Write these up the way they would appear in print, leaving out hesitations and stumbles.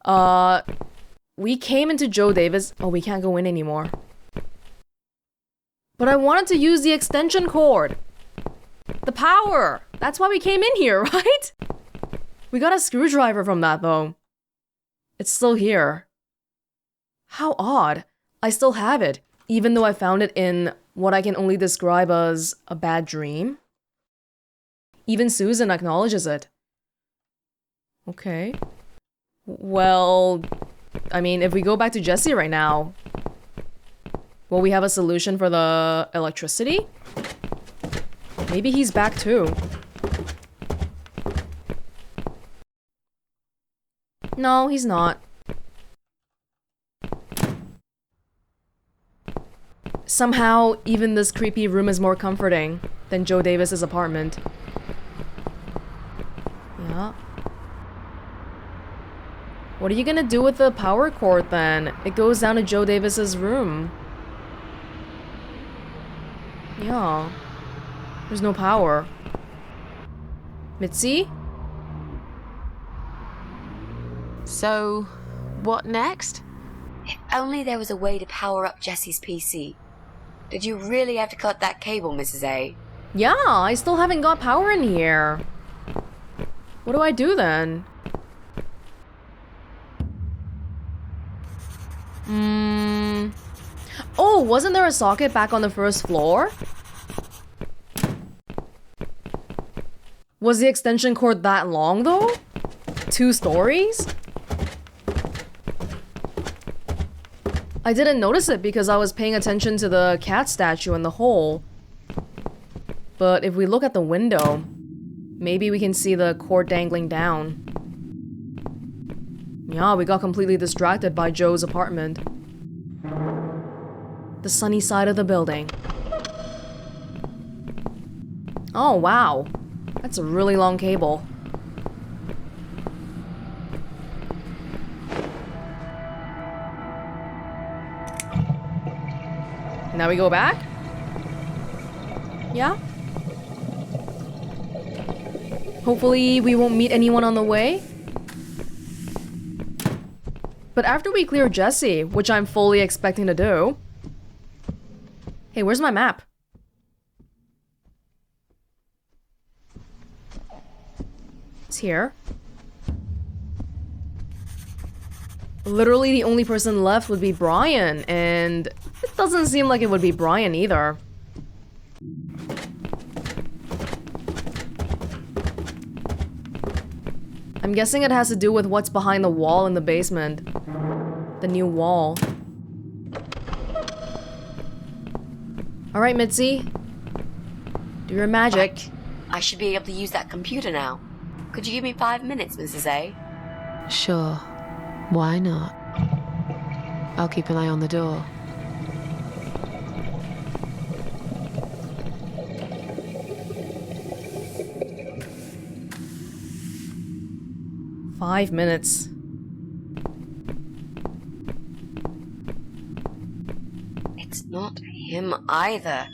We came into Joe Davis. Oh, we can't go in anymore. But I wanted to use the extension cord. The power. That's why we came in here, right? We got a screwdriver from that, though. It's still here. How odd. I still have it, even though I found it in what I can only describe as a bad dream. Even Susan acknowledges it. Okay. Well, I mean, if we go back to Jesse right now, will we have a solution for the electricity? Maybe he's back too. No, he's not. Somehow, even this creepy room is more comforting than Joe Davis's apartment. Yeah. What are you gonna do with the power cord then? It goes down to Joe Davis's room. Yeah. There's no power. Mitzi? So, what next? If only there was a way to power up Jesse's PC. Did you really have to cut that cable, Mrs. A? Yeah, I still haven't got power in here. What do I do then? Oh, wasn't there a socket back on the first floor? Was the extension cord that long though? 2 stories? I didn't notice it because I was paying attention to the cat statue in the hole. But if we look at the window, maybe we can see the cord dangling down. Yeah, we got completely distracted by Joe's apartment. The sunny side of the building. Oh, wow. That's a really long cable. Now we go back? Yeah? Hopefully we won't meet anyone on the way. But after we clear Jesse, which I'm fully expecting to do... Hey, where's my map? It's here. Literally the only person left would be Brian, and it doesn't seem like it would be Brian either. I'm guessing it has to do with what's behind the wall in the basement. The new wall. Alright, Mitzi. Do your magic. Right. I should be able to use that computer now. Could you give me 5 minutes, Mrs. A? Sure. Why not? I'll keep an eye on the door. Five minutes. It's not him either.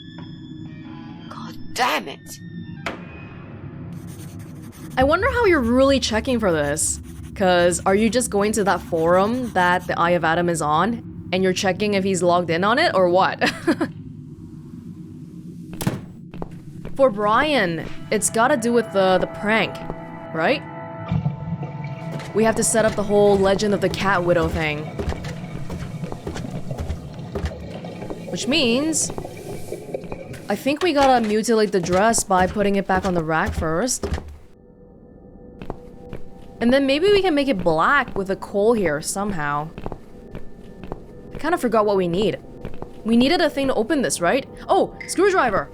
God damn it. I wonder how you're really checking for this. Cause are you just going to that forum that the Eye of Adam is on and you're checking if he's logged in on it or what? For Brian, it's gotta do with the prank, right? We have to set up the whole Legend of the Cat Widow thing. Which means... I think we gotta mutilate the dress by putting it back on the rack first. And then maybe we can make it black with a coal here somehow. I kind of forgot what we need. We needed a thing to open this, right? Oh, screwdriver!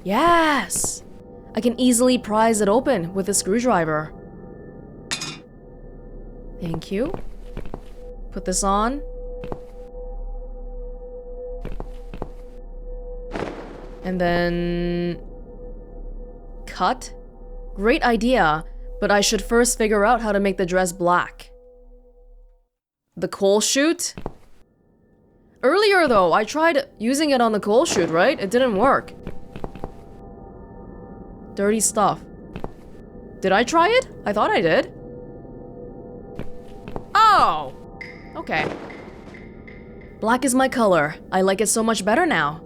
Yes! I can easily prise it open with a screwdriver. Thank you. Put this on. And then... cut? Great idea, but I should first figure out how to make the dress black. The coal chute? Earlier though, I tried using it on the coal chute, right? It didn't work. Dirty stuff. Did I try it? I thought I did. Oh! Okay. Black is my color. I like it so much better now.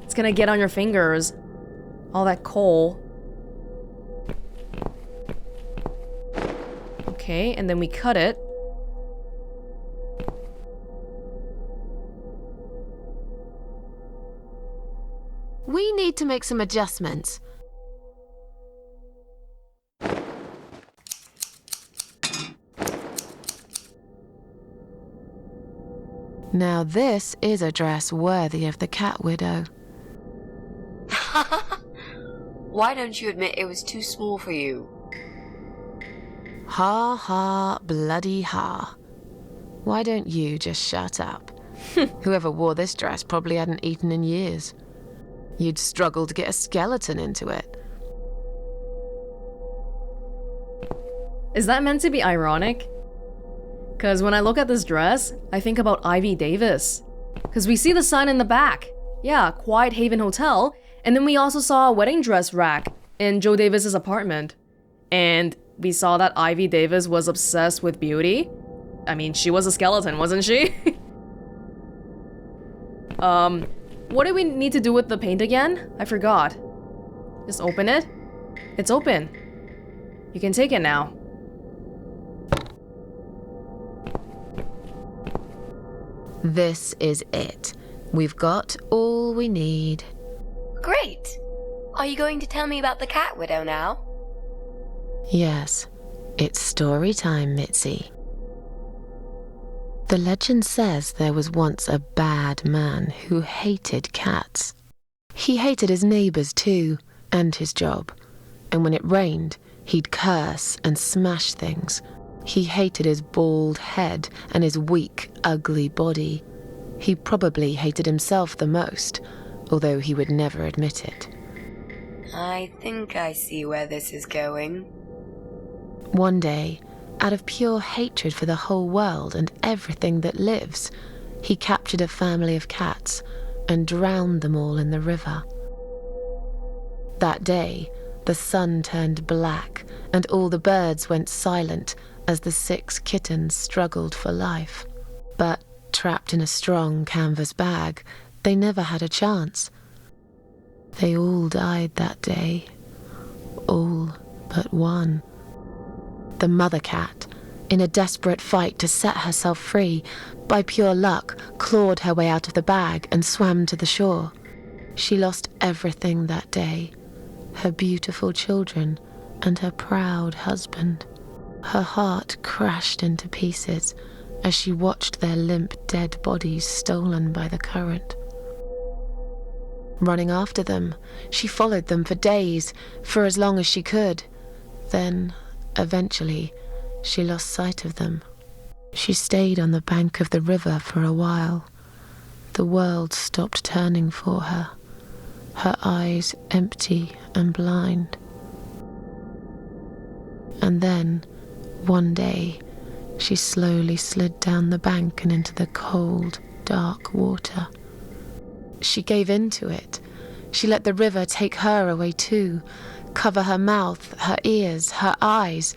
It's gonna get on your fingers. All that coal. Okay, and then we cut it. We need to make some adjustments. Now this is a dress worthy of the cat widow. Why don't you admit it was too small for you? Ha ha, bloody ha. Why don't you just shut up? Whoever wore this dress probably hadn't eaten in years. You'd struggle to get a skeleton into it. Is that meant to be ironic? Because when I look at this dress, I think about Ivy Davis. Because we see the sign in the back. Yeah, Quiet Haven Hotel. And then we also saw a wedding dress rack in Joe Davis's apartment. And we saw that Ivy Davis was obsessed with beauty. I mean, she was a skeleton, wasn't she? What do we need to do with the paint again? I forgot. Just open it. It's open. You can take it now. This is it. We've got all we need. Great! Are you going to tell me about the cat widow now? Yes, it's story time, Mitzi. The legend says there was once a bad man who hated cats. He hated his neighbours too, and his job. And when it rained, he'd curse and smash things. He hated his bald head and his weak, ugly body. He probably hated himself the most, although he would never admit it. I think I see where this is going. One day, out of pure hatred for the whole world and everything that lives, he captured a family of cats and drowned them all in the river. That day, the sun turned black and all the birds went silent as the 6 kittens struggled for life. But trapped in a strong canvas bag, they never had a chance. They all died that day. All but one. The mother cat, in a desperate fight to set herself free, by pure luck, clawed her way out of the bag and swam to the shore. She lost everything that day, her beautiful children and her proud husband. Her heart crashed into pieces as she watched their limp, dead bodies stolen by the current. Running after them, she followed them for days, for as long as she could. Then, eventually, she lost sight of them. She stayed on the bank of the river for a while. The world stopped turning for her, her eyes empty and blind. And then, one day, she slowly slid down the bank and into the cold, dark water. She gave in to it. She let the river take her away too, cover her mouth, her ears, her eyes.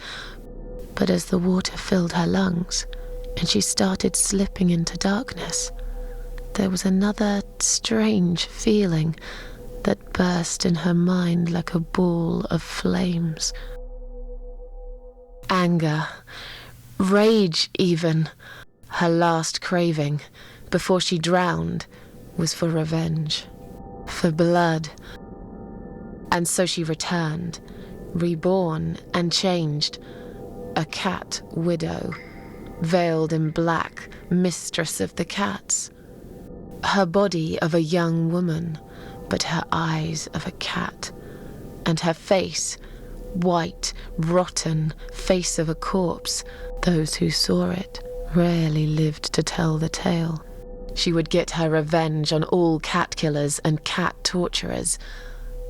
But as the water filled her lungs and she started slipping into darkness, there was another strange feeling that burst in her mind like a ball of flames. Anger, rage even. Her last craving, before she drowned, was for revenge, for blood. And so she returned, reborn and changed, a cat widow, veiled in black, mistress of the cats. Her body of a young woman, but her eyes of a cat, and her face, white, rotten, face of a corpse. Those who saw it rarely lived to tell the tale. She would get her revenge on all cat killers and cat torturers.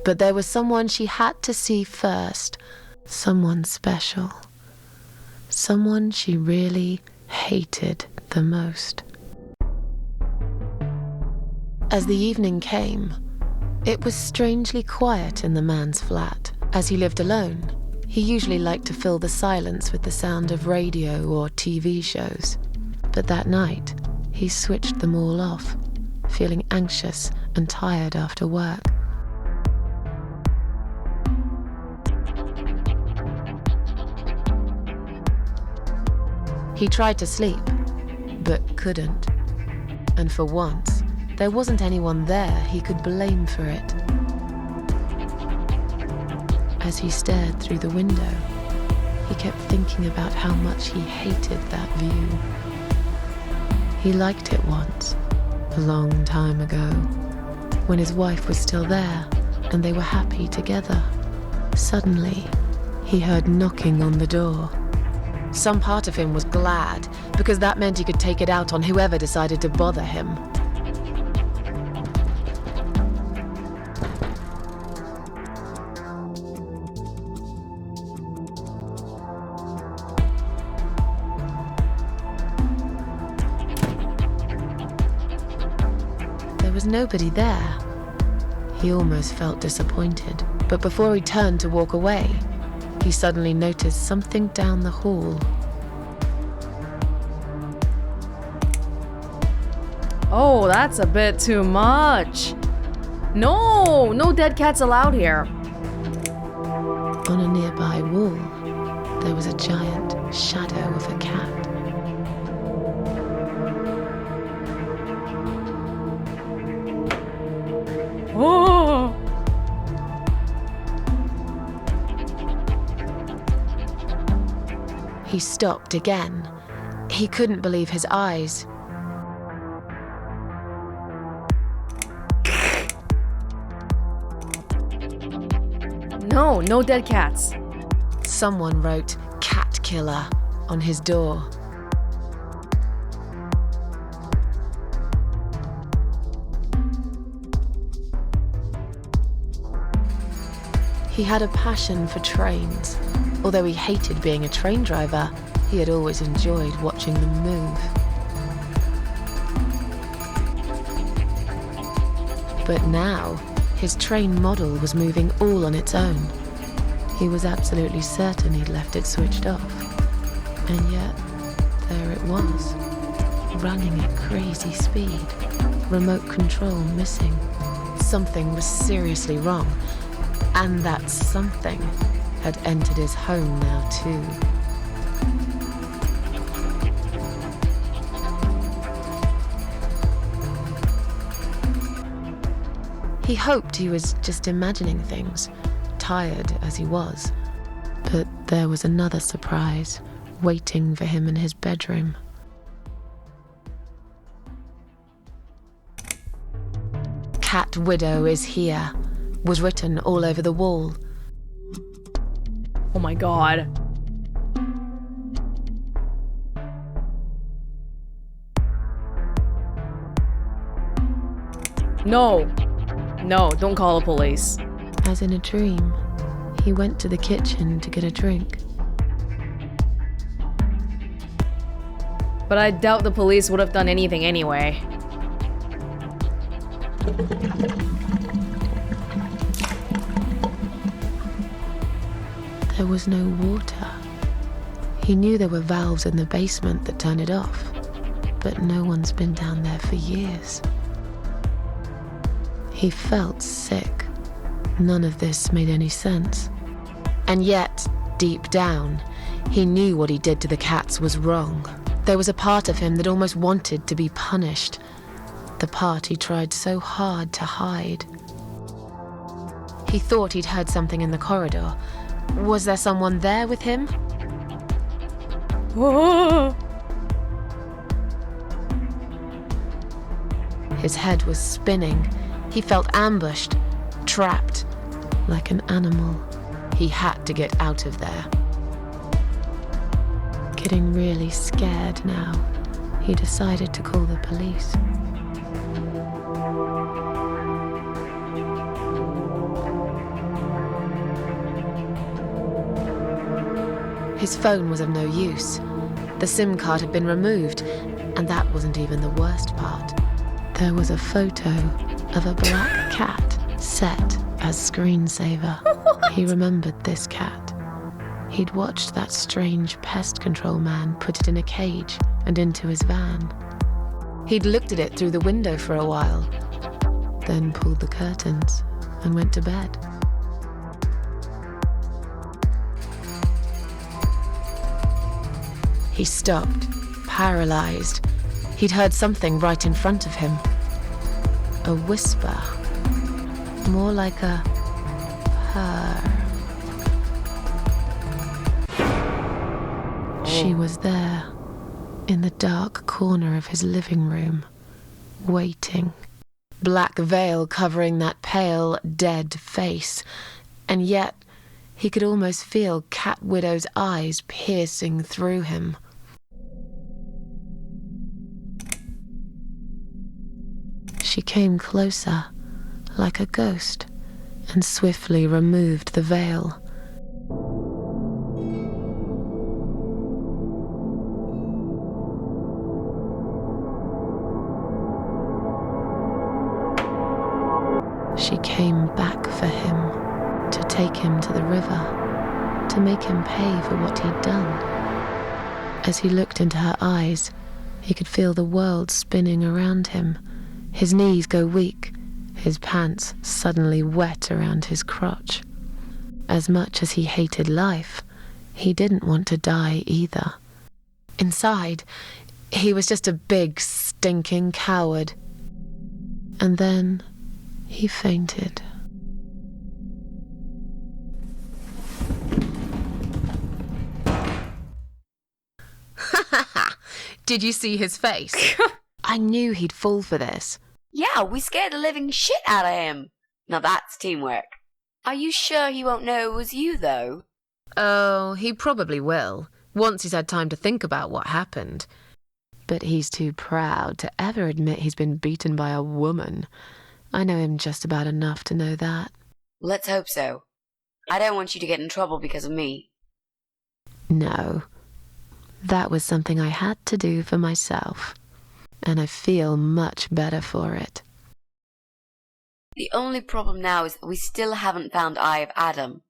But there was someone she had to see first, someone special, someone she really hated the most. As the evening came, it was strangely quiet in the man's flat. As he lived alone, he usually liked to fill the silence with the sound of radio or TV shows. But that night, he switched them all off, feeling anxious and tired after work. He tried to sleep, but couldn't. And for once, there wasn't anyone there he could blame for it. As he stared through the window, he kept thinking about how much he hated that view. He liked it once, a long time ago, when his wife was still there and they were happy together. Suddenly, he heard knocking on the door. Some part of him was glad, because that meant he could take it out on whoever decided to bother him. There was nobody there. He almost felt disappointed, but before he turned to walk away, he suddenly noticed something down the hall. Oh, that's a bit too much. No dead cats allowed here. On a nearby wall, there was a giant shadow of a cat. Oh! He stopped again. He couldn't believe his eyes. No dead cats. Someone wrote "cat killer" on his door. He had a passion for trains. Although he hated being a train driver, he had always enjoyed watching them move. But now, his train model was moving all on its own. He was absolutely certain he'd left it switched off. And yet, there it was, running at crazy speed, remote control missing. Something was seriously wrong, and that something had entered his home now too. He hoped he was just imagining things, tired as he was. But there was another surprise waiting for him in his bedroom. "Cat Widow is here," was written all over the wall. Oh my god. No, don't call the police. As in a dream, he went to the kitchen to get a drink. But I doubt the police would have done anything anyway. There was no water. He knew there were valves in the basement that turn it off, but no one's been down there for years. He felt sick. None of this made any sense. And yet, deep down, he knew what he did to the cats was wrong. There was a part of him that almost wanted to be punished, the part he tried so hard to hide. He thought he'd heard something in the corridor. Was there someone there with him? Oh. His head was spinning. He felt ambushed, trapped, like an animal. He had to get out of there. Getting really scared now, he decided to call the police. His phone was of no use. The SIM card had been removed, and that wasn't even the worst part. There was a photo of a black cat set as screensaver. He remembered this cat. He'd watched that strange pest control man put it in a cage and into his van. He'd looked at it through the window for a while, then pulled the curtains and went to bed. He stopped, paralyzed. He'd heard something right in front of him. A whisper, more like a purr. She was there, in the dark corner of his living room, waiting. Black veil covering that pale, dead face, and yet he could almost feel Cat Widow's eyes piercing through him. She came closer, like a ghost, and swiftly removed the veil. She came back for him, to take him to the river, to make him pay for what he'd done. As he looked into her eyes, he could feel the world spinning around him, his knees go weak, his pants suddenly wet around his crotch. As much as he hated life, he didn't want to die either. Inside, he was just a big, stinking coward. And then he fainted. Did you see his face? I knew he'd fall for this. Yeah, we scared the living shit out of him. Now that's teamwork. Are you sure he won't know it was you, though? Oh, he probably will, once he's had time to think about what happened. But he's too proud to ever admit he's been beaten by a woman. I know him just about enough to know that. Let's hope so. I don't want you to get in trouble because of me. No. That was something I had to do for myself. And I feel much better for it. The only problem now is that we still haven't found Eye of Adam.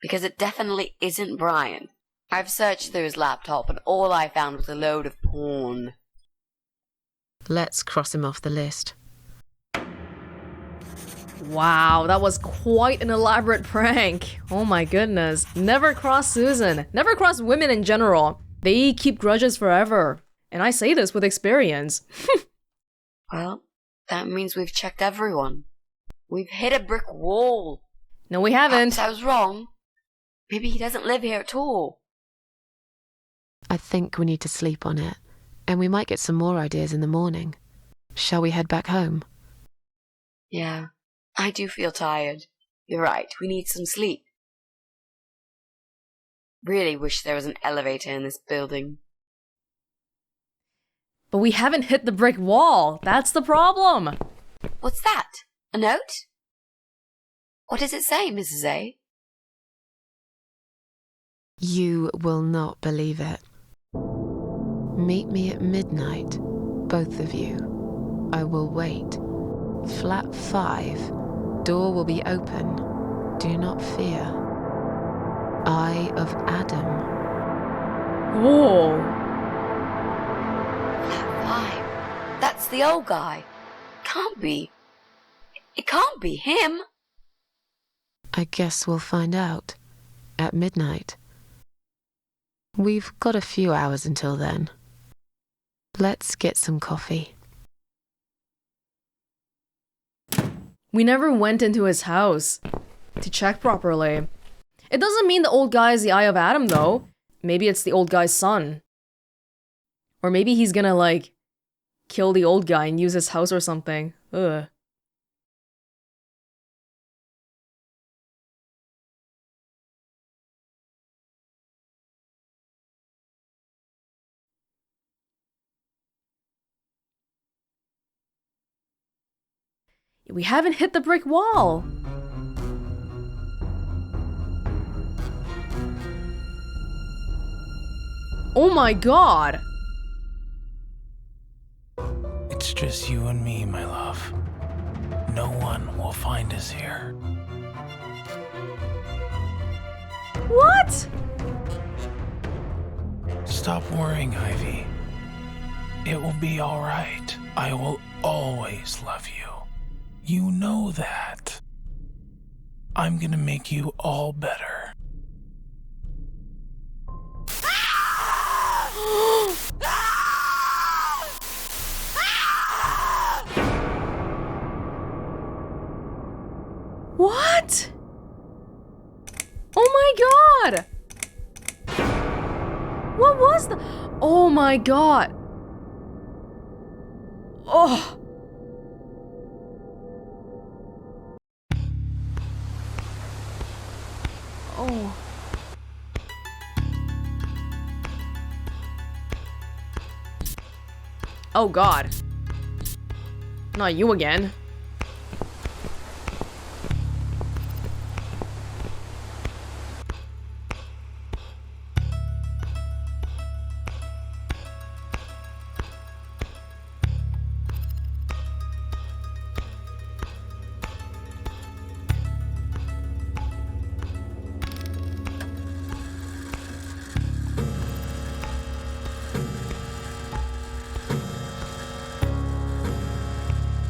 Because it definitely isn't Brian. I've searched through his laptop and all I found was a load of porn. Let's cross him off the list. Wow, that was quite an elaborate prank. Oh my goodness. Never cross Susan. Never cross women in general. They keep grudges forever. And I say this with experience. Well, that means we've checked everyone. We've hit a brick wall. No, we haven't. Perhaps I was wrong. Maybe he doesn't live here at all. I think we need to sleep on it. And we might get some more ideas in the morning. Shall we head back home? Yeah, I do feel tired. You're right, we need some sleep. Really wish there was an elevator in this building. But we haven't hit the brick wall. That's the problem. What's that? A note? What does it say, Mrs. A? You will not believe it. Meet me at midnight, both of you. I will wait. Flat 5. Door will be open. Do not fear. Eye of Adam. Oh. Flat 5. That's the old guy. Can't be. It can't be him. I guess we'll find out. At midnight. We've got a few hours until then. Let's get some coffee. We never went into his house to check properly. It doesn't mean the old guy is the Eye of Adam, though. Maybe it's the old guy's son. Or maybe he's gonna, like, kill the old guy and use his house or something. Ugh. We haven't hit the brick wall. Oh my god. It's just you and me, my love. No one will find us here. What? Stop worrying, Ivy. It will be all right. I will always love you. You know that. I'm gonna make you all better. What? Oh my god! What was the... Oh my god! Oh! Oh. Oh god. Not you again.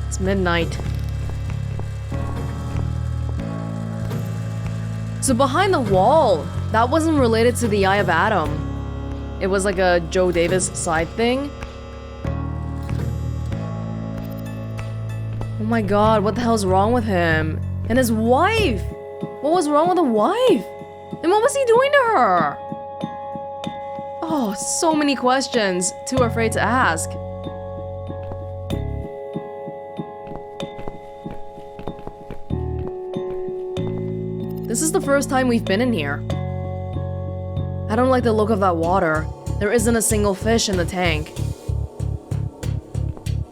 It's midnight. So behind the wall, that wasn't related to the Eye of Adam. It was like a Joe Davis side thing. Oh my god, what the hell's wrong with him? And his wife! What was wrong with the wife? And what was he doing to her? Oh, so many questions. Too afraid to ask. This is the first time we've been in here. I don't like the look of that water. There isn't a single fish in the tank.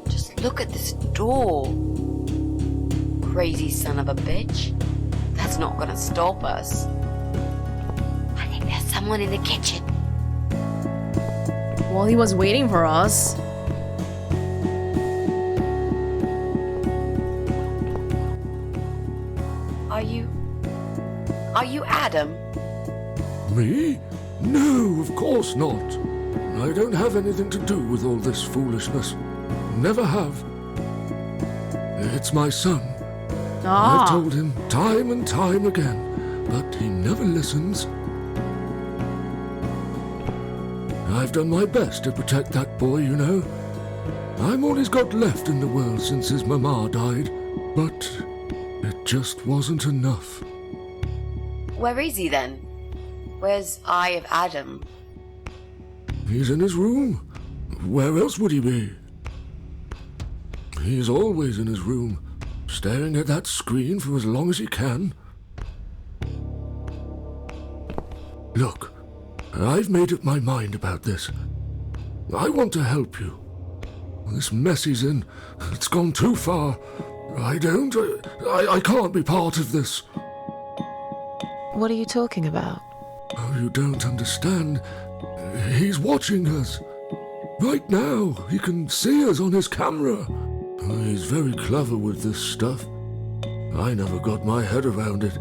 Just look at this door. Crazy son of a bitch. That's not gonna stop us. I think there's someone in the kitchen. While he was waiting for us. Are you Adam? Me? No, of course not. I don't have anything to do with all this foolishness. Never have. It's my son. I've told him time and time again, but he never listens. I've done my best to protect that boy, you know. I'm all he's got left in the world since his mama died, but it just wasn't enough. Where is he then? Where's Eye of Adam? He's in his room. Where else would he be? He's always in his room, staring at that screen for as long as he can. Look, I've made up my mind about this. I want to help you. This mess he's in, it's gone too far. I can't be part of this. What are you talking about? Oh, you don't understand. He's watching us. Right now, he can see us on his camera. Oh, he's very clever with this stuff. I never got my head around it.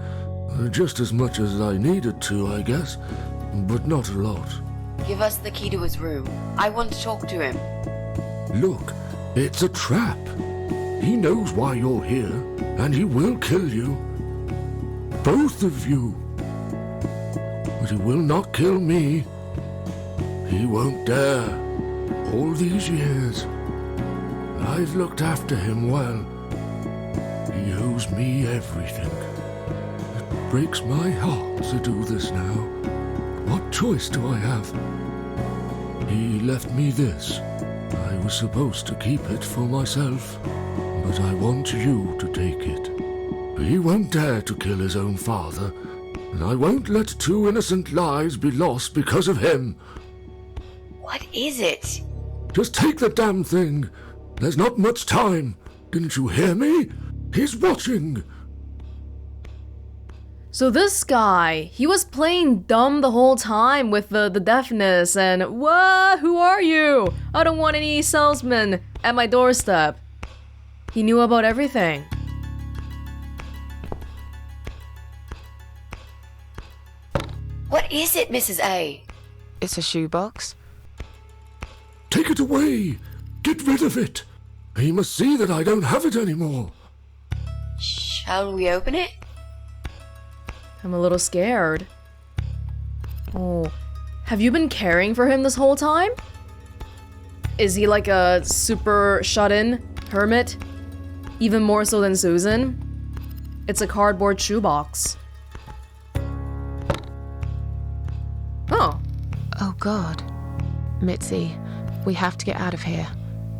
Just as much as I needed to, I guess. But not a lot. Give us the key to his room. I want to talk to him. Look, it's a trap. He knows why you're here, and he will kill you. Both of you. But he will not kill me. He won't dare. All these years, I've looked after him well. He owes me everything. It breaks my heart to do this now. What choice do I have? He left me this. I was supposed to keep it for myself, but I want you to take it. He won't dare to kill his own father, and I won't let 2 innocent lives be lost because of him. What is it? Just take the damn thing. There's not much time. Didn't you hear me? He's watching. So this guy, he was playing dumb the whole time with the deafness and, what? Who are you? I don't want any salesman at my doorstep. He knew about everything. What is it, Mrs. A? It's a shoebox. Take it away. Get rid of it. He must see that I don't have it anymore. Shall we open it? I'm a little scared. Oh, have you been caring for him this whole time? Is he like a super shut-in hermit? Even more so than Susan? It's a cardboard shoebox. Oh. Oh God. Mitzi, we have to get out of here.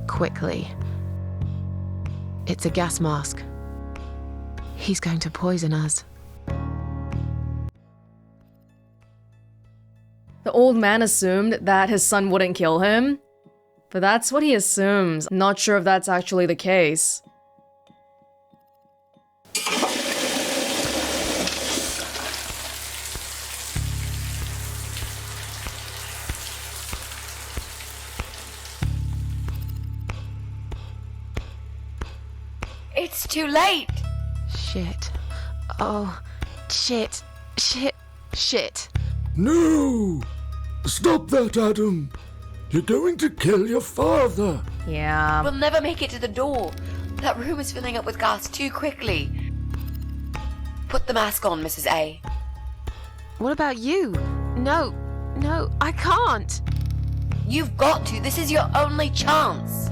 Quickly. It's a gas mask. He's going to poison us. The old man assumed that his son wouldn't kill him. But that's what he assumes. Not sure if that's actually the case. It's too late! Shit. Oh, shit. Shit. Shit. No! Stop that, Adam. You're going to kill your father. Yeah. We'll never make it to the door. That room is filling up with gas too quickly. Put the mask on, Mrs. A. What about you? No, I can't. You've got to. This is your only chance.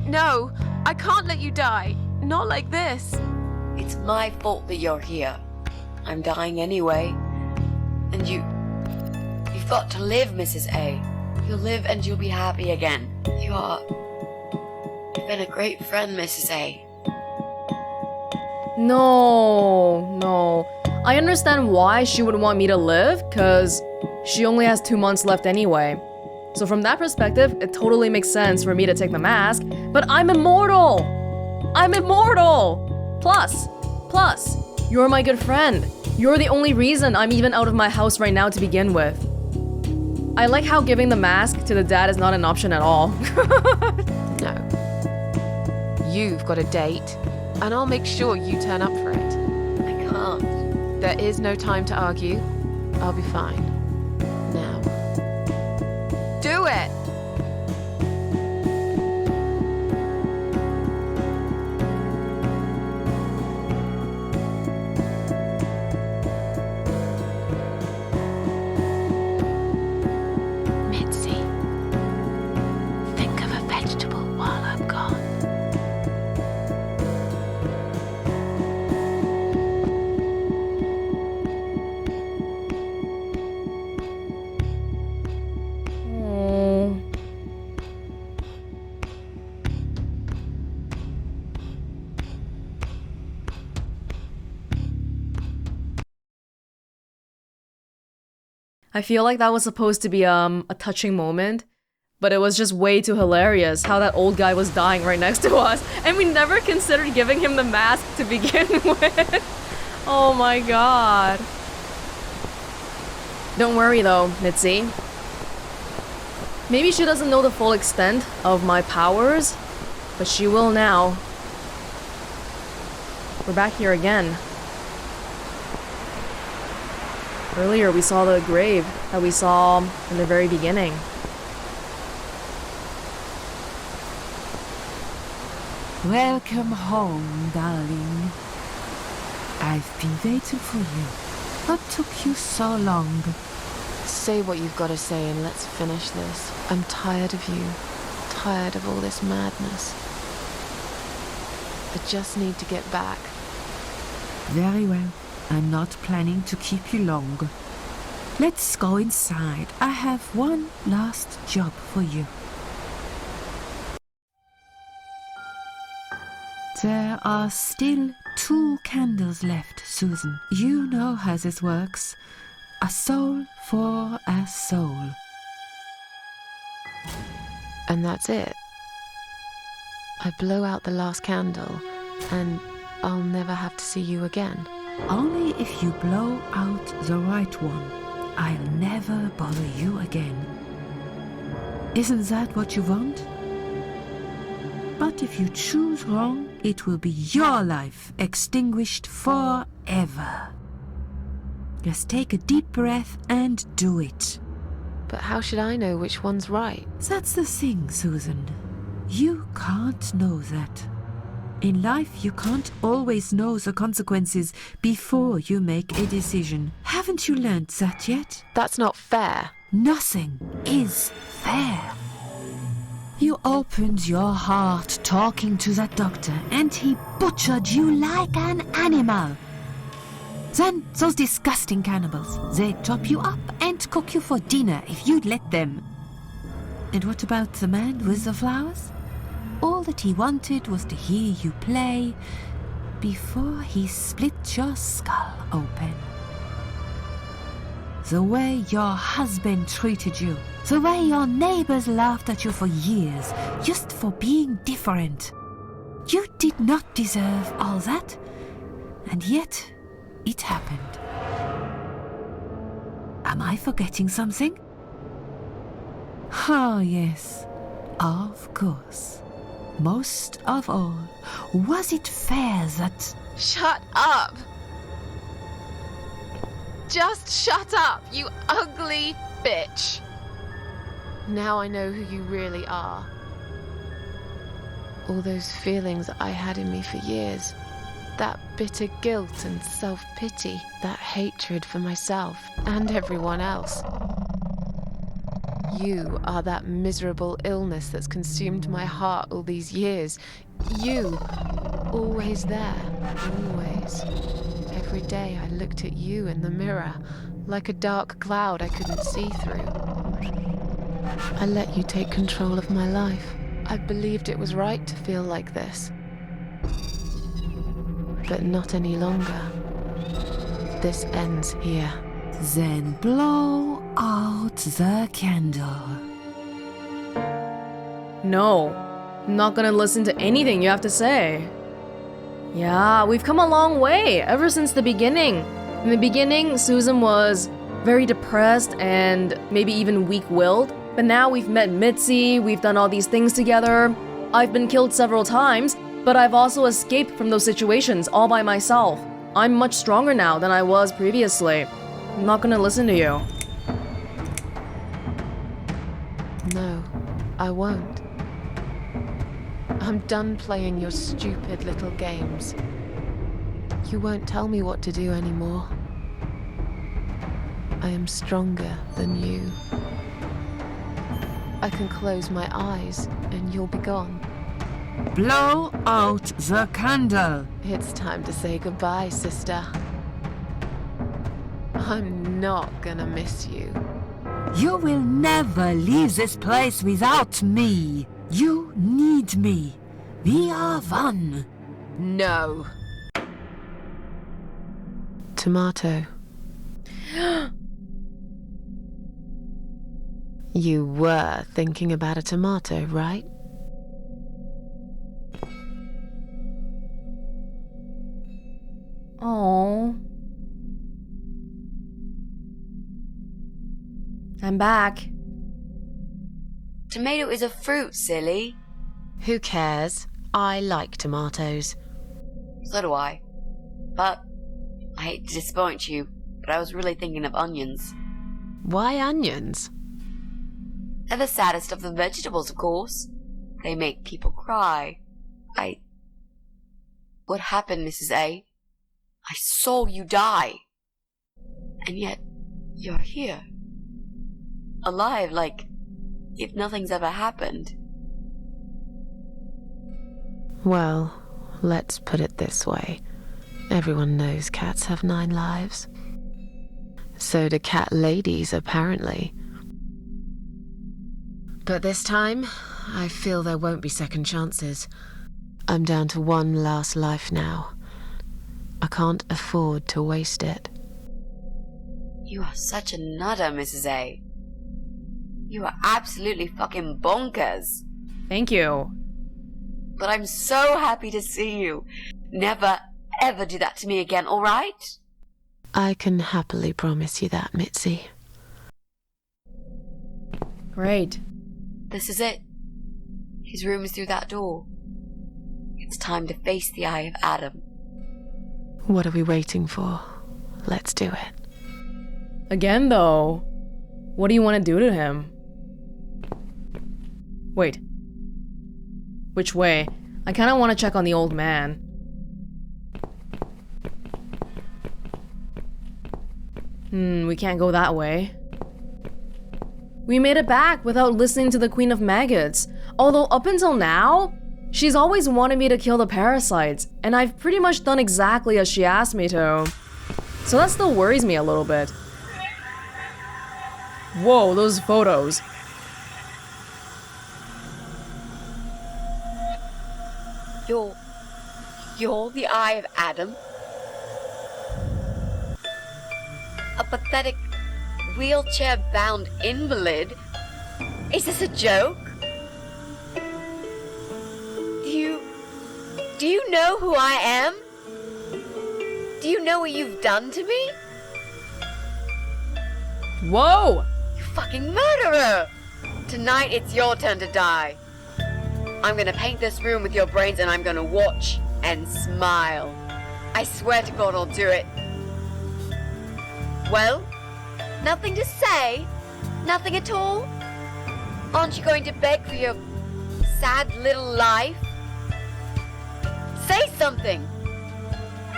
No, I can't let you die. Not like this. It's my fault that you're here. I'm dying anyway. And you've got to live, Mrs. A. You'll live and you'll be happy again. You've been a great friend, Mrs. A. No. I understand why she would want me to live, because she only has 2 months left anyway. So from that perspective, it totally makes sense for me to take the mask, but I'm immortal! Plus, you're my good friend. You're the only reason I'm even out of my house right now to begin with. I like how giving the mask to the dad is not an option at all. No. You've got a date, and I'll make sure you turn up for it. I can't. There is no time to argue. I'll be fine. Now. Do it! Mitzi, think of a vegetable while I'm gone. Oh. I feel like that was supposed to be a touching moment, but it was just way too hilarious how that old guy was dying right next to us, and we never considered giving him the mask to begin with. Oh my god. Don't worry though, Mitzi. Maybe she doesn't know the full extent of my powers, but she will now. We're back here again. Earlier we saw the grave that we saw in the very beginning. Welcome home, darling. I've been waiting for you. What took you so long? Say what you've got to say and let's finish this. I'm tired of you. Tired of all this madness. I just need to get back. Very well. I'm not planning to keep you long. Let's go inside. I have one last job for you. There are still 2 candles left, Susan. You know how this works. A soul for a soul. And that's it. I blow out the last candle and I'll never have to see you again. Only if you blow out the right one. I'll never bother you again. Isn't that what you want? But if you choose wrong, it will be your life extinguished forever. Just take a deep breath and do it. But how should I know which one's right? That's the thing, Susan. You can't know that. In life, you can't always know the consequences before you make a decision. Haven't you learned that yet? That's not fair. Nothing is fair. You opened your heart talking to that doctor, and he butchered you like an animal. Then those disgusting cannibals, they chop you up and cook you for dinner if you'd let them. And what about the man with the flowers? All that he wanted was to hear you play before he split your skull open. The way your husband treated you, the way your neighbors laughed at you for years, just for being different. You did not deserve all that, and yet it happened. Am I forgetting something? Oh, yes, of course. Most of all, was it fair that... Shut up! Just shut up, you ugly bitch! Now I know who you really are. All those feelings I had in me for years. That bitter guilt and self-pity. That hatred for myself and everyone else. You are that miserable illness that's consumed my heart all these years. You, always there, always. Every day I looked at you in the mirror, like a dark cloud I couldn't see through. I let you take control of my life. I believed it was right to feel like this. But not any longer. This ends here. Then blow out the candle. No, I'm not gonna listen to anything you have to say. Yeah, we've come a long way ever since the beginning. In the beginning, Susan was very depressed and maybe even weak-willed. But now we've met Mitzi, we've done all these things together. I've been killed several times, but I've also escaped from those situations all by myself. I'm much stronger now than I was previously. I'm not gonna listen to you. No, I won't. I'm done playing your stupid little games. You won't tell me what to do anymore. I am stronger than you. I can close my eyes and you'll be gone. Blow out the candle. It's time to say goodbye, sister. I'm not gonna miss you. You will never leave this place without me. You need me. We are one. No. Tomato. You were thinking about a tomato, right? Oh. I'm back. Tomato is a fruit, silly. Who cares? I like tomatoes. So do I. But I hate to disappoint you, but I was really thinking of onions. Why onions? They're the saddest of the vegetables, of course. They make people cry. What happened, Mrs. A? I saw you die. And yet, you're here. Alive, like if nothing's ever happened. Well, let's put it this way. Everyone knows cats have 9 lives. So do cat ladies, apparently. But this time, I feel there won't be second chances. I'm down to one last life now. I can't afford to waste it. You are such a nutter, Mrs. A. You are absolutely fucking bonkers. Thank you. But I'm so happy to see you. Never, ever do that to me again, alright? I can happily promise you that, Mitzi. Great. This is it. His room is through that door. It's time to face the eye of Adam. What are we waiting for? Let's do it. Again, though. What do you want to do to him? Wait. Which way? I kind of want to check on the old man. We can't go that way. We made it back without listening to the Queen of Maggots. Although up until now, she's always wanted me to kill the parasites, and I've pretty much done exactly as she asked me to. So that still worries me a little bit. Whoa, those photos. You're the Eye of Adam? A pathetic, wheelchair-bound invalid? Is this a joke? Do you know who I am? Do you know what you've done to me? Whoa! You fucking murderer! Tonight it's your turn to die. I'm gonna paint this room with your brains and I'm gonna watch and smile. I swear to God I'll do it. Well, nothing to say? Nothing at all? Aren't you going to beg for your sad little life? Say something!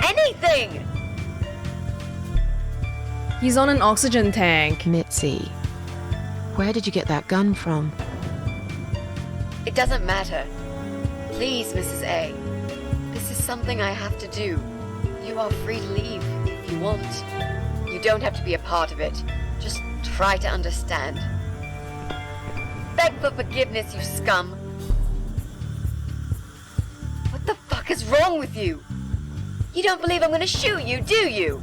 Anything! He's on an oxygen tank. Mitzi, where did you get that gun from? It doesn't matter. Please, Mrs. A. This is something I have to do. You are free to leave if you want. You don't have to be a part of it. Just try to understand. Beg for forgiveness, you scum. What the fuck is wrong with you? You don't believe I'm gonna shoot you, do you?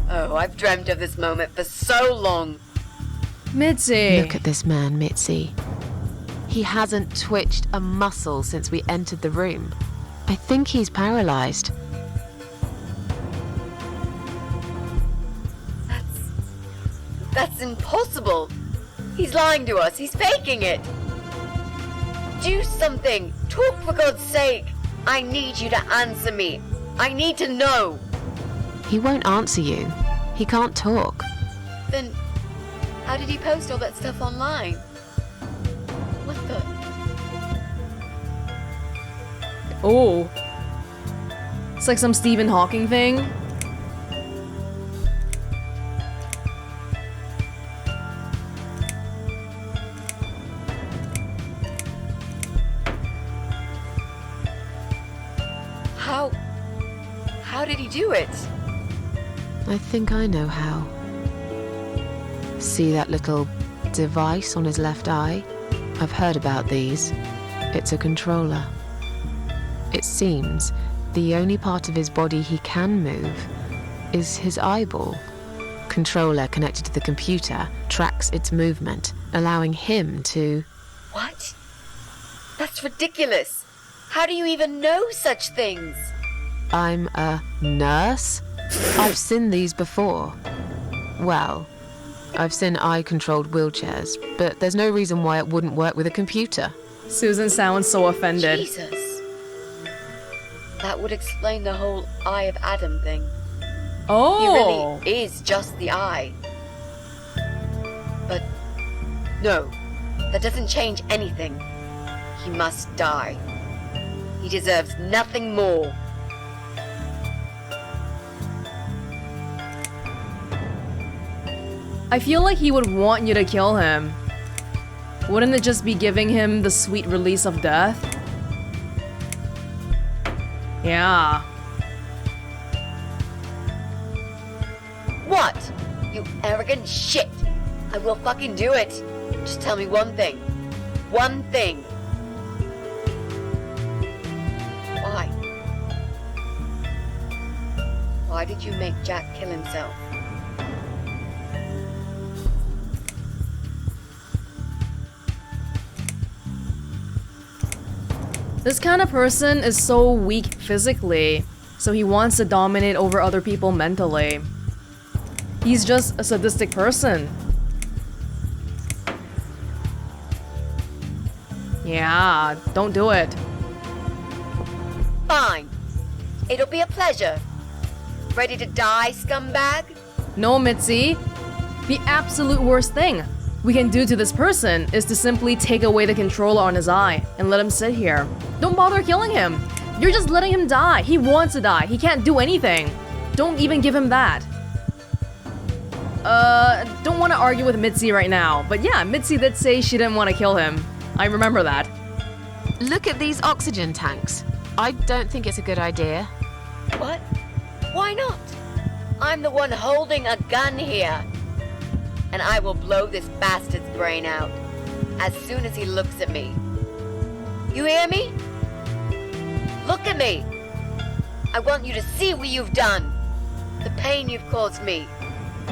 Oh, I've dreamt of this moment for so long. Mitzi! Look at this man, Mitzi. He hasn't twitched a muscle since we entered the room. I think he's paralyzed. That's impossible. He's lying to us. He's faking it. Do something. Talk for God's sake. I need you to answer me. I need to know. He won't answer you. He can't talk. Then, how did he post all that stuff online? What the? Oh. It's like some Stephen Hawking thing. How did he do it? I think I know how. See that little device on his left eye? I've heard about these. It's a controller. It seems the only part of his body he can move is his eyeball. Controller connected to the computer tracks its movement, allowing him to... What? That's ridiculous. How do you even know such things? I'm a nurse? I've seen these before. Well, I've seen eye-controlled wheelchairs, but there's no reason why it wouldn't work with a computer. Susan sounds so offended. Jesus. That would explain the whole Eye of Adam thing. Oh! He really is just the eye. But no, that doesn't change anything. He must die. He deserves nothing more. I feel like he would want you to kill him. Wouldn't it just be giving him the sweet release of death? Yeah. What? You arrogant shit! I will fucking do it! Just tell me one thing. One thing. Why? Why did you make Jack kill himself? This kind of person is so weak physically, so he wants to dominate over other people mentally. He's just a sadistic person. Yeah, don't do it. Fine. It'll be a pleasure. Ready to die, scumbag? No, Mitzi. The absolute worst thing we can do to this person is to simply take away the controller on his eye and let him sit here. Don't bother killing him. You're just letting him die. He wants to die. He can't do anything. Don't even give him that. Don't want to argue with Mitzi right now, but yeah, Mitzi did say she didn't want to kill him. I remember that. Look at these oxygen tanks. I don't think it's a good idea. What? Why not? I'm the one holding a gun here. And I will blow this bastard's brain out as soon as he looks at me. You hear me? Look at me. I want you to see what you've done. The pain you've caused me.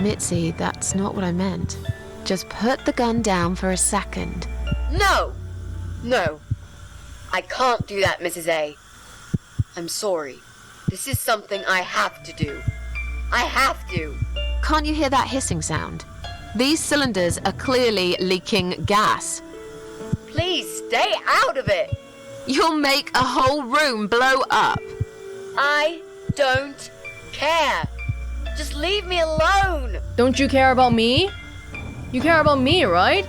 Mitzi, that's not what I meant. Just put the gun down for a second. No! No. I can't do that, Mrs. A. I'm sorry. This is something I have to do. I have to. Can't you hear that hissing sound? These cylinders are clearly leaking gas. Please stay out of it. You'll make a whole room blow up. I don't care. Just leave me alone. Don't you care about me? You care about me, right?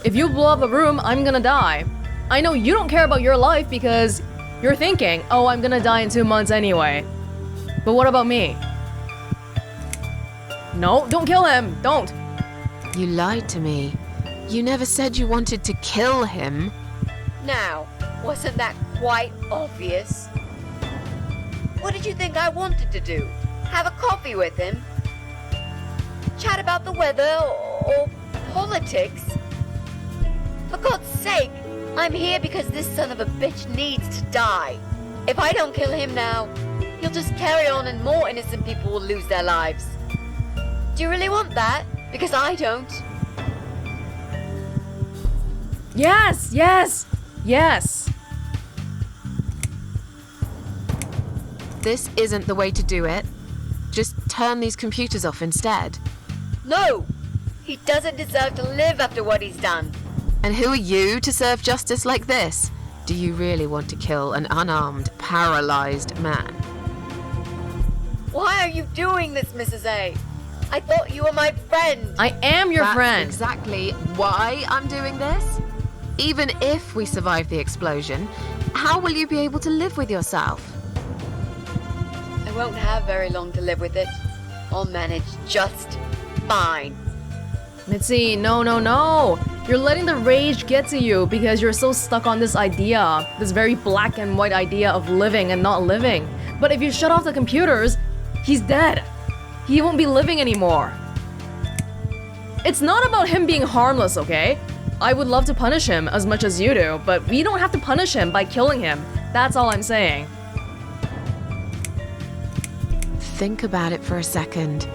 If you blow up the room, I'm gonna die. I know you don't care about your life because you're thinking, oh, I'm gonna die in 2 months anyway. But what about me? No, don't kill him. Don't. You lied to me. You never said you wanted to kill him. Now, wasn't that quite obvious? What did you think I wanted to do? Have a coffee with him? Chat about the weather or politics? For God's sake, I'm here because this son of a bitch needs to die. If I don't kill him now, he'll just carry on and more innocent people will lose their lives. Do you really want that? Because I don't. Yes, yes, yes. This isn't the way to do it. Just turn these computers off instead. No! He doesn't deserve to live after what he's done. And who are you to serve justice like this? Do you really want to kill an unarmed, paralyzed man? Why are you doing this, Mrs. A? I thought you were my friend. I am your friend. That's exactly why I'm doing this. Even if we survive the explosion, how will you be able to live with yourself? I won't have very long to live with it. I'll manage just fine. Mitzi, no, no, no. You're letting the rage get to you because you're so stuck on this idea, this very black and white idea of living and not living. But if you shut off the computers, he's dead. He won't be living anymore. It's not about him being harmless, okay? I would love to punish him as much as you do, but we don't have to punish him by killing him. That's all I'm saying. Think about it for a second.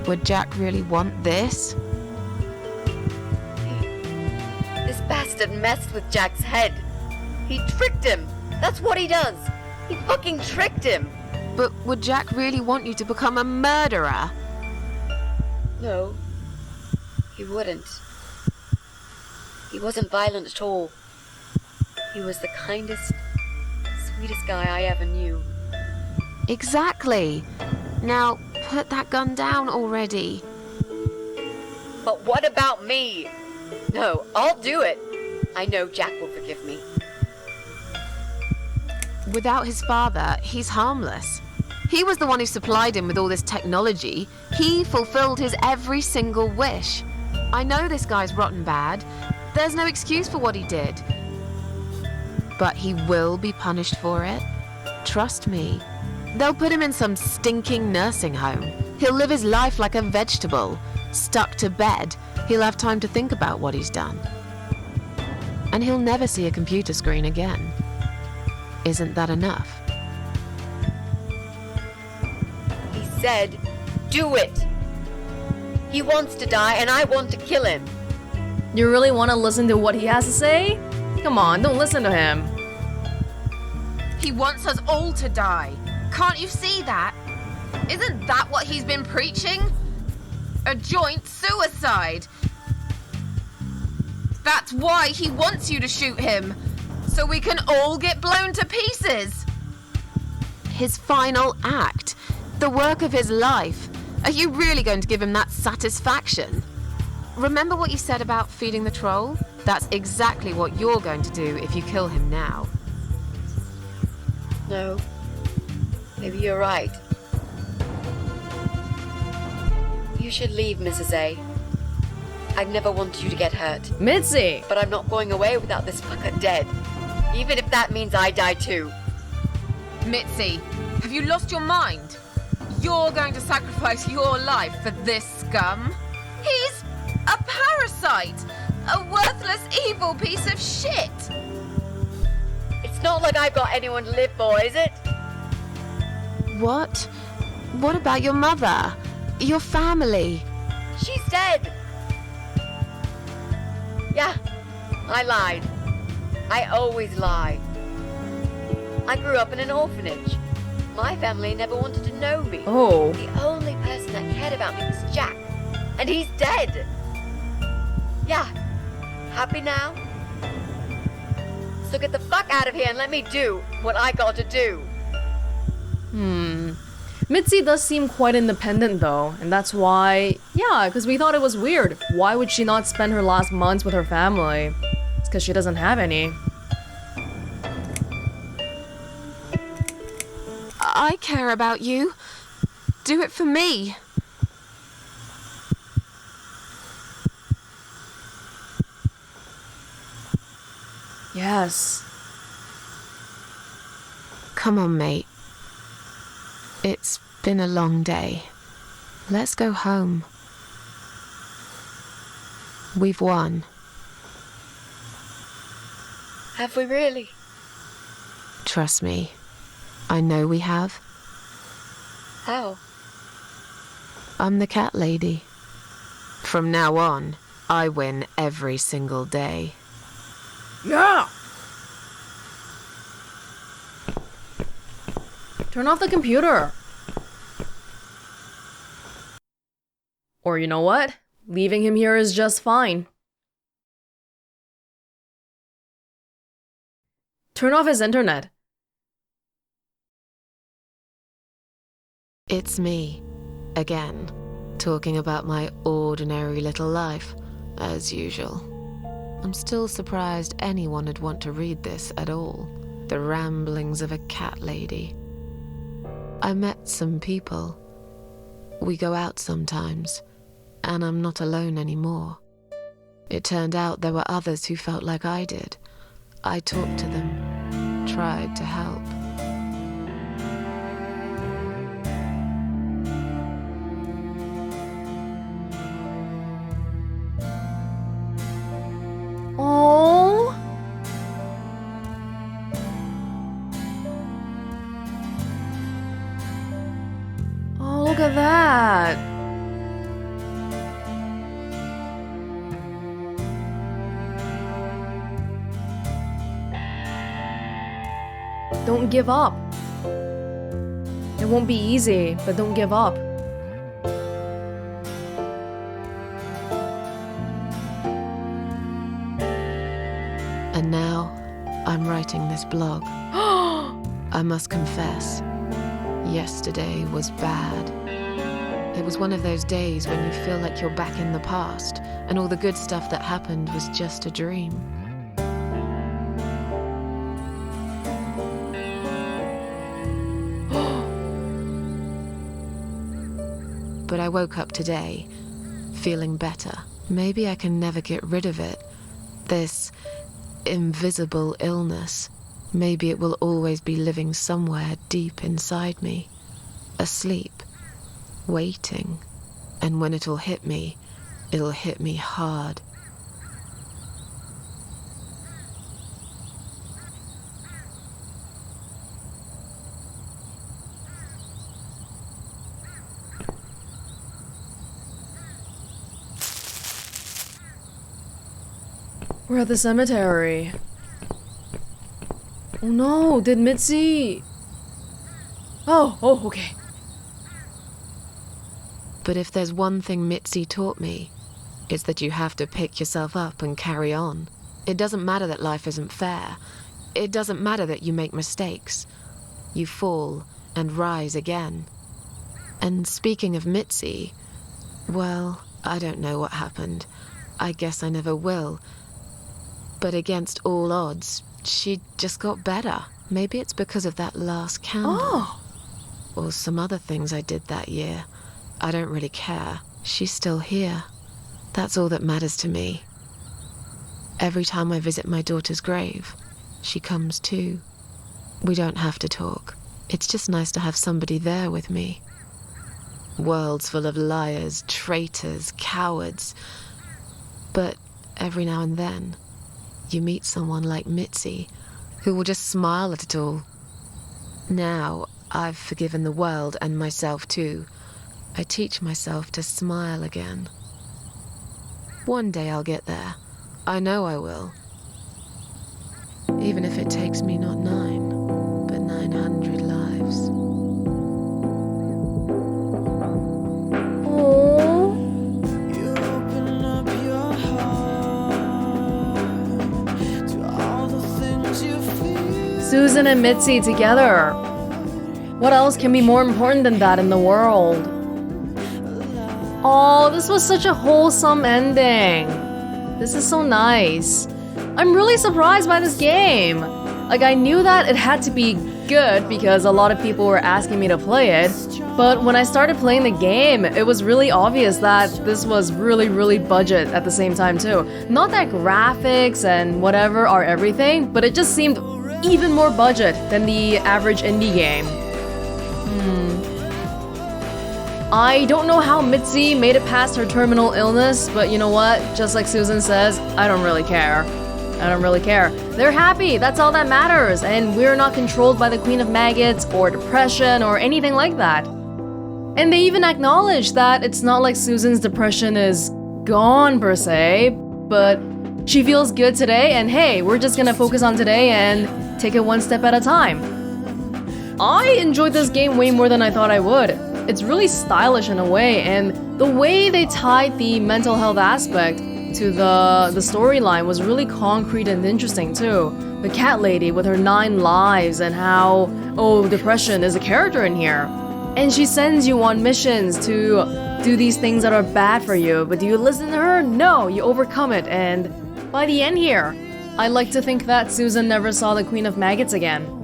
Would Jack really want this? This bastard messed with Jack's head. He tricked him. That's what he does. He fucking tricked him. But would Jack really want you to become a murderer? No, he wouldn't. He wasn't violent at all. He was the kindest, sweetest guy I ever knew. Exactly. Now, put that gun down already. But what about me? No, I'll do it. I know Jack will forgive me. Without his father, he's harmless. He was the one who supplied him with all this technology. He fulfilled his every single wish. I know this guy's rotten bad. There's no excuse for what he did. But he will be punished for it. Trust me. They'll put him in some stinking nursing home. He'll live his life like a vegetable. Stuck to bed, he'll have time to think about what he's done. And he'll never see a computer screen again. Isn't that enough? He said, do it. He wants to die and I want to kill him. You really want to listen to what he has to say? Come on, don't listen to him. He wants us all to die. Can't you see that? Isn't that what he's been preaching? A joint suicide. That's why he wants you to shoot him. So we can all get blown to pieces. His final act. The work of his life. Are you really going to give him that satisfaction? Remember what you said about feeding the troll? That's exactly what you're going to do if you kill him now. No. Maybe you're right. You should leave, Mrs. A. I've never wanted you to get hurt. Mitzi! But I'm not going away without this fucker dead. Even if that means I die too. Mitzi, have you lost your mind? You're going to sacrifice your life for this scum? He's a parasite! A worthless, evil piece of shit! It's not like I've got anyone to live for, is it? What? What about your mother? Your family? She's dead! Yeah, I lied. I always lie. I grew up in an orphanage. My family never wanted to know me. Oh. The only person that cared about me was Jack. And he's dead! Yeah, happy now? So get the fuck out of here and let me do what I got to do. Mitzi does seem quite independent though, and that's why, yeah, because we thought it was weird. Why would she not spend her last months with her family? It's because she doesn't have any. I care about you. Do it for me. Yes. Come on, mate. It's been a long day. Let's go home. We've won. Have we really? Trust me. I know we have. How? I'm the cat lady. From now on, I win every single day. Yeah! Turn off the computer. Or you know what? Leaving him here is just fine. Turn off his internet. It's me, again, talking about my ordinary little life, as usual. I'm still surprised anyone would want to read this at all. The ramblings of a cat lady. I met some people. We go out sometimes, and I'm not alone anymore. It turned out there were others who felt like I did. I talked to them, tried to help. Oh. Oh, look at that. Don't give up. It won't be easy, but don't give up. And now, I'm writing this blog. I must confess, yesterday was bad. It was one of those days when you feel like you're back in the past, and all the good stuff that happened was just a dream. But I woke up today, feeling better. Maybe I can never get rid of it. This invisible illness. Maybe it will always be living somewhere deep inside me, asleep, waiting. And when it'll hit me hard. We're at the cemetery. Oh no, did Mitzi... Oh, okay. But if there's one thing Mitzi taught me, it's that you have to pick yourself up and carry on. It doesn't matter that life isn't fair. It doesn't matter that you make mistakes. You fall and rise again. And speaking of Mitzi, well, I don't know what happened. I guess I never will. But against all odds, she just got better. Maybe it's because of that last candle. Oh. Or some other things I did that year. I don't really care. She's still here. That's all that matters to me. Every time I visit my daughter's grave, she comes too. We don't have to talk. It's just nice to have somebody there with me. Worlds full of liars, traitors, cowards. But every now and then, you meet someone like Mitzi, who will just smile at it all. Now, I've forgiven the world and myself too. I teach myself to smile again. One day I'll get there. I know I will. Even if it takes me not 9, but 900 lives. Susan and Mitzi together. What else can be more important than that in the world? Oh, this was such a wholesome ending. This is so nice. I'm really surprised by this game. Like, I knew that it had to be good because a lot of people were asking me to play it, but when I started playing the game, it was really obvious that this was really budget at the same time too. Not that graphics and whatever are everything, but it just seemed even more budget than the average indie game. I don't know how Mitzi made it past her terminal illness, but you know what? Just like Susan says, I don't really care. I don't really care. They're happy, that's all that matters, and we're not controlled by the Queen of Maggots or depression or anything like that. And they even acknowledge that it's not like Susan's depression is gone per se, but she feels good today, and hey, we're just gonna focus on today and take it one step at a time. I enjoyed this game way more than I thought I would. It's really stylish in a way, and the way they tied the mental health aspect to the storyline was really concrete and interesting too. The cat lady with her 9 lives and how, depression is a character in here. And she sends you on missions to do these things that are bad for you, but do you listen to her? No, you overcome it, and by the end here, I like to think that Susan never saw the Queen of Maggots again.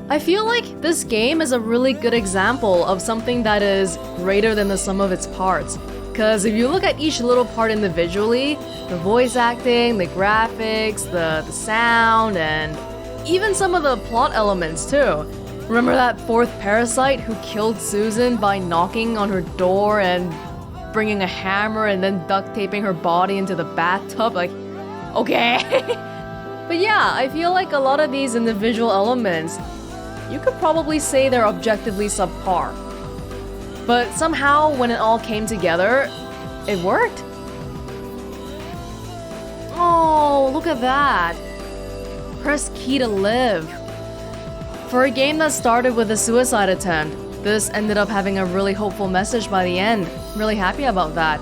I feel like this game is a really good example of something that is greater than the sum of its parts. Because if you look at each little part individually, the voice acting, the graphics, the sound, and even some of the plot elements too. Remember that 4th parasite who killed Susan by knocking on her door and bringing a hammer and then duct taping her body into the bathtub? Like, okay. But yeah, I feel like a lot of these individual elements, you could probably say they're objectively subpar. But somehow, when it all came together, it worked. Oh, look at that. Press key to live. For a game that started with a suicide attempt, this ended up having a really hopeful message by the end. Really happy about that.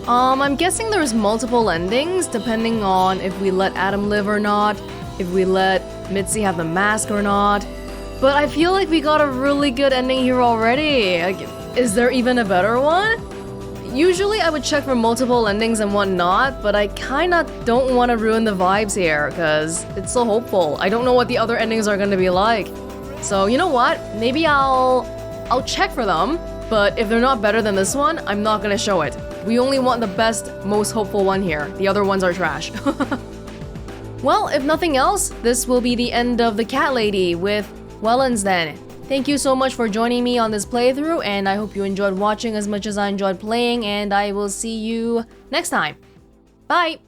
I'm guessing there's multiple endings depending on if we let Adam live or not, if we let Mitzi have the mask or not. But I feel like we got a really good ending here already. Like, is there even a better one? Usually I would check for multiple endings and whatnot, but I kinda don't want to ruin the vibes here, because it's so hopeful. I don't know what the other endings are gonna be like. So you know what? Maybe I'll check for them, but if they're not better than this one, I'm not gonna show it. We only want the best, most hopeful one here. The other ones are trash. Well, if nothing else, this will be the end of the cat lady with Welonz then. Thank you so much for joining me on this playthrough, and I hope you enjoyed watching as much as I enjoyed playing, and I will see you next time. Bye!